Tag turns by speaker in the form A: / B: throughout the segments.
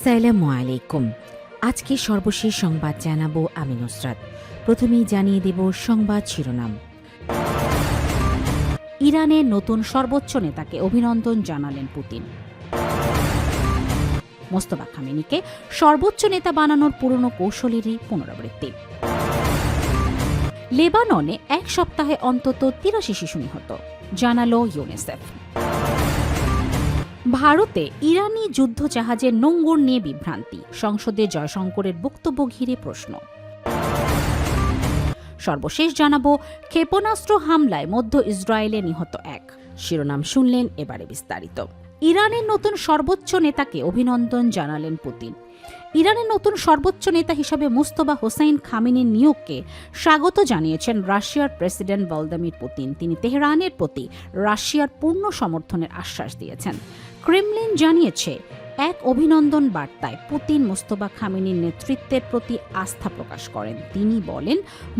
A: আসসালামু আলাইকুম। আজকে সর্বশেষ সংবাদ জানাবো আমি নুসরাত। প্রথমেই জানিয়ে দেব সংবাদ শিরোনাম। ইরানের নতুন সর্বোচ্চ নেতাকে অভিনন্দন জানালেন পুতিন। মোস্তফা খামেনিকে সর্বোচ্চ নেতা বানানোর পুরনো কৌশলেরই পুনরাবৃত্তি। লেবাননে এক সপ্তাহে অন্তত ৮৩ শিশু নিহত, জানালো ইউনিসেফ। ভারতে ইরানি যুদ্ধজাহাজের নোঙর নিয়ে বিভ্রান্তি, সংসদে জয়শঙ্করের বক্তব্য ঘিরে প্রশ্ন। সর্বশেষ জানাবো ক্ষেপণাস্ত্র হামলায় মধ্য ইসরায়েলে নিহত এক। শিরোনাম শুনলেন, এবারে বিস্তারিত। ইরানের নতুন সর্বোচ্চ নেতাকে অভিনন্দন জানালেন পুতিন। ইরানের নতুন সর্বোচ্চ নেতা হিসেবে মুস্তফা হোসাইন খামেনির নিয়োগকে স্বাগত জানিয়েছেন রাশিয়ার প্রেসিডেন্ট ভ্লাদিমির পুতিন। তিনি তেহরানের প্রতি রাশিয়ার পূর্ণ সমর্থনের আশ্বাস দিয়েছেন। ক্রেমলিন জানিয়েছে, এক অভিনন্দন বার্তায় পুতিন মুস্তফা খামেনির নেতৃত্বের প্রতি আস্থা প্রকাশ করেন। তিনি বলেন,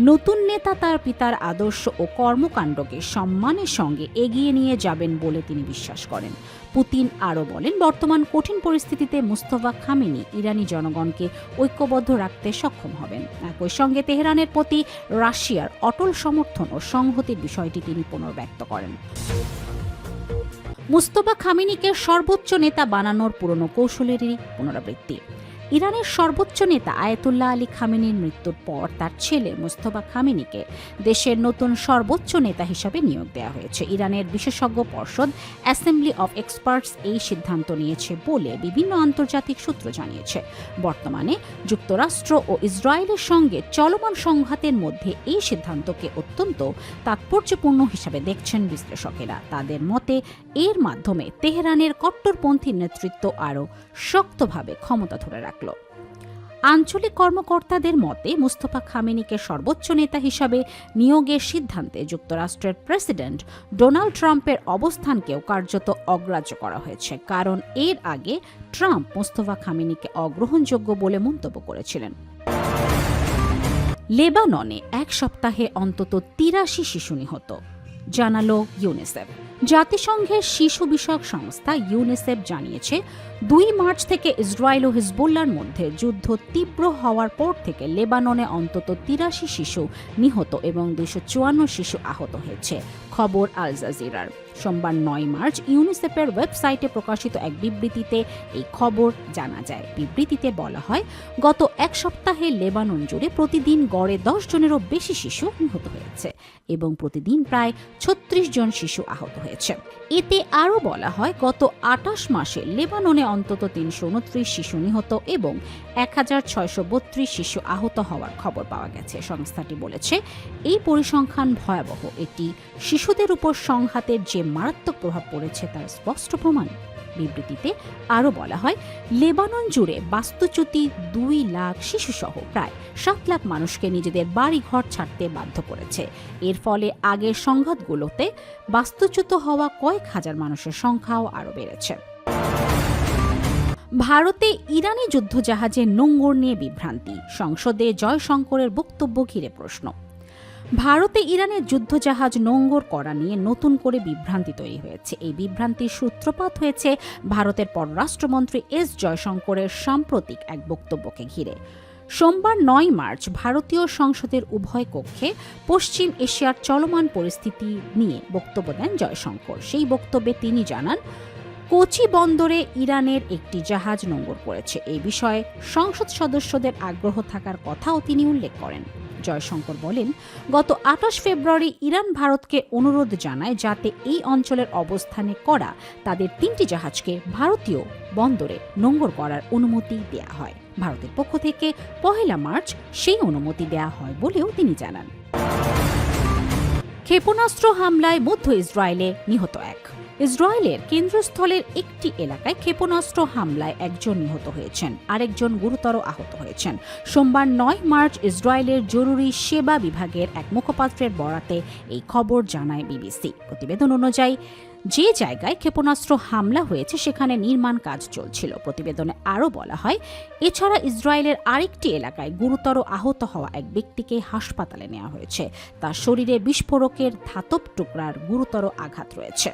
A: নতুন নেতা তার পিতার আদর্শ ও কর্মকাণ্ডকে সম্মানের সঙ্গে এগিয়ে নিয়ে যাবেন বলে তিনি বিশ্বাস করেন। পুতিন আরও বলেন, বর্তমান কঠিন পরিস্থিতিতে মুস্তফা খামেনি ইরানি জনগণকে ঐক্যবদ্ধ রাখতে সক্ষম হবেন। একই সঙ্গে তেহরানের প্রতি রাশিয়ার অটল সমর্থন ও সংহতির বিষয়টি তিনি পুনর্ব্যক্ত করেন। মুস্তফা খামেনিকে সর্বোচ্চ নেতা বানানোর পুরনো কৌশলেরই পুনরাবৃত্তি। ইরানের সর্বোচ্চ নেতা আয়াতুল্লাহ আলী খামেনির মৃত্যুর পর তার ছেলে মুস্তফা খামেনিকে দেশের নতুন সর্বোচ্চ নেতা হিসেবে নিয়োগ দেওয়া হয়েছে। ইরানের বিশেষজ্ঞ পর্ষদ অ্যাসেম্বলি অব এক্সপার্টস এই সিদ্ধান্ত নিয়েছে বলে বিভিন্ন আন্তর্জাতিক সূত্র জানিয়েছে। বর্তমানে যুক্তরাষ্ট্র ও ইসরায়েলের সঙ্গে চলমান সংঘাতের মধ্যে এই সিদ্ধান্তকে অত্যন্ত তাৎপর্যপূর্ণ হিসেবে দেখছেন বিশ্লেষকেরা। তাদের মতে এর মাধ্যমে তেহরানের কট্টরপন্থী নেতৃত্ব আরও শক্তভাবে ক্ষমতা ধরে রাখল। আঞ্চলিক কর্মকর্তাদের মতে মুস্তফা খামেনিকে সর্বোচ্চ নেতা হিসাবে নিয়োগের সিদ্ধান্তে যুক্তরাষ্ট্রের প্রেসিডেন্ট ডোনাল্ড ট্রাম্পের অবস্থানকেও কার্যত অগ্রাহ্য করা হয়েছে, কারণ এর আগে ট্রাম্প মুস্তফা খামেনিকে অগ্রহণযোগ্য বলে মন্তব্য করেছিলেন। লেবাননে এক সপ্তাহে অন্তত ৮৩ শিশু নিহত, জানালো ইউনিসেফ। জাতিসংঘের শিশু বিষয়ক সংস্থা ইউনিসেফ জানিয়েছে, ২ মার্চ থেকে ইসরায়েল ও হিজবুল্লাহর মধ্যে যুদ্ধ তীব্র হওয়ার পর থেকে লেবাননে অন্তত ৮৩ শিশু নিহত এবং ২৫৪ শিশু আহত হয়েছে। খবর আল জাজিরার। সোমবার ৯ মার্চ ইউনিসেফের ওয়েবসাইটে প্রকাশিত এক বিবৃতিতে এই খবর জানা যায়। বিবৃতিতে বলা হয়, গত এক সপ্তাহে লেবানন জুড়ে প্রতিদিন গড়ে ১০ জনেরও বেশি শিশু নিহত হয়েছে এবং প্রতিদিন প্রায় ৩৬ জন শিশু আহত হয়েছে। এতে আরও বলা হয়, গত ২৮ মাসে লেবাননে অন্তত ৩২৯ শিশু নিহত এবং ১৬৩২ শিশু আহত হওয়ার খবর পাওয়া গেছে। সংস্থাটি বলেছে, এই পরিসংখ্যান ভয়াবহ। এটি শিশুদের উপর সংঘাতের যে মারাত্মক প্রভাব পড়েছে তার স্পষ্ট প্রমাণ। বিবৃতিতে আরও বলা হয়, লেবানন জুড়ে বাস্তুচ্যুতি ২ লাখ শিশুসহ প্রায় ৭ লাখ মানুষকে নিজেদের বাড়িঘর ছাড়তে বাধ্য করেছে। এর ফলে আগের সংঘাতগুলোতে বাস্তুচ্যুত হওয়া কয়েক হাজার মানুষের সংখ্যাও আরও বেড়েছে। ভারতে ইরানি যুদ্ধজাহাজের নোঙর নিয়ে বিভ্রান্তি, সংসদে জয়শঙ্করের বক্তব্য ঘিরে প্রশ্ন। ভারতে ইরানের যুদ্ধজাহাজ নোঙর করা নিয়ে নতুন করে বিভ্রান্তি তৈরি হয়েছে। এই বিভ্রান্তির সূত্রপাত হয়েছে ভারতের পররাষ্ট্রমন্ত্রী এস জয়শঙ্করের সাম্প্রতিক এক বক্তব্যকে ঘিরে। সোমবার ৯ মার্চ ভারতীয় সংসদের উভয় কক্ষে পশ্চিম এশিয়ার চলমান পরিস্থিতি নিয়ে বক্তব্য দেন জয়শঙ্কর। সেই বক্তব্যে তিনি জানান, কোচি বন্দরে ইরানের একটি জাহাজ নোঙর করেছে। এই বিষয়ে সংসদ সদস্যদের আগ্রহ থাকার কথাও তিনি উল্লেখ করেন। জয়শঙ্কর বলেন, গত ২৮ ফেব্রুয়ারি ইরান ভারতকে অনুরোধ জানায় যাতে এই অঞ্চলের অবস্থানে করা তাদের ৩টি জাহাজকে ভারতীয় বন্দরে নোঙর করার অনুমতি দেয়া হয়। ভারতের পক্ষ থেকে ১ মার্চ সেই অনুমতি দেয়া হয় বলেও তিনি জানান। ক্ষেপণাস্ত্র হামলায় মধ্য ইসরায়েলে নিহত এক। ইসরায়েলের কেন্দ্রস্থলের একটি এলাকায় ক্ষেপণাস্ত্র হামলায় একজন নিহত হয়েছেন, আরেকজন গুরুতর আহত হয়েছেন। সোমবার ৯ মার্চ ইসরায়েলের জরুরি সেবা বিভাগের এক মুখপাত্রের বরাতে এই খবর জানায় বিবিসি। প্রতিবেদন অনুযায়ী যে জায়গায় ক্ষেপণাস্ত্র হামলা হয়েছে সেখানে নির্মাণ কাজ চলছিল। প্রতিবেদনে আরও বলা হয়, এছাড়া ইসরায়েলের আরেকটি এলাকায় গুরুতর আহত হওয়া এক ব্যক্তিকে হাসপাতালে নেওয়া হয়েছে। তার শরীরে বিস্ফোরকের ধাতব টুকরার গুরুতর আঘাত রয়েছে।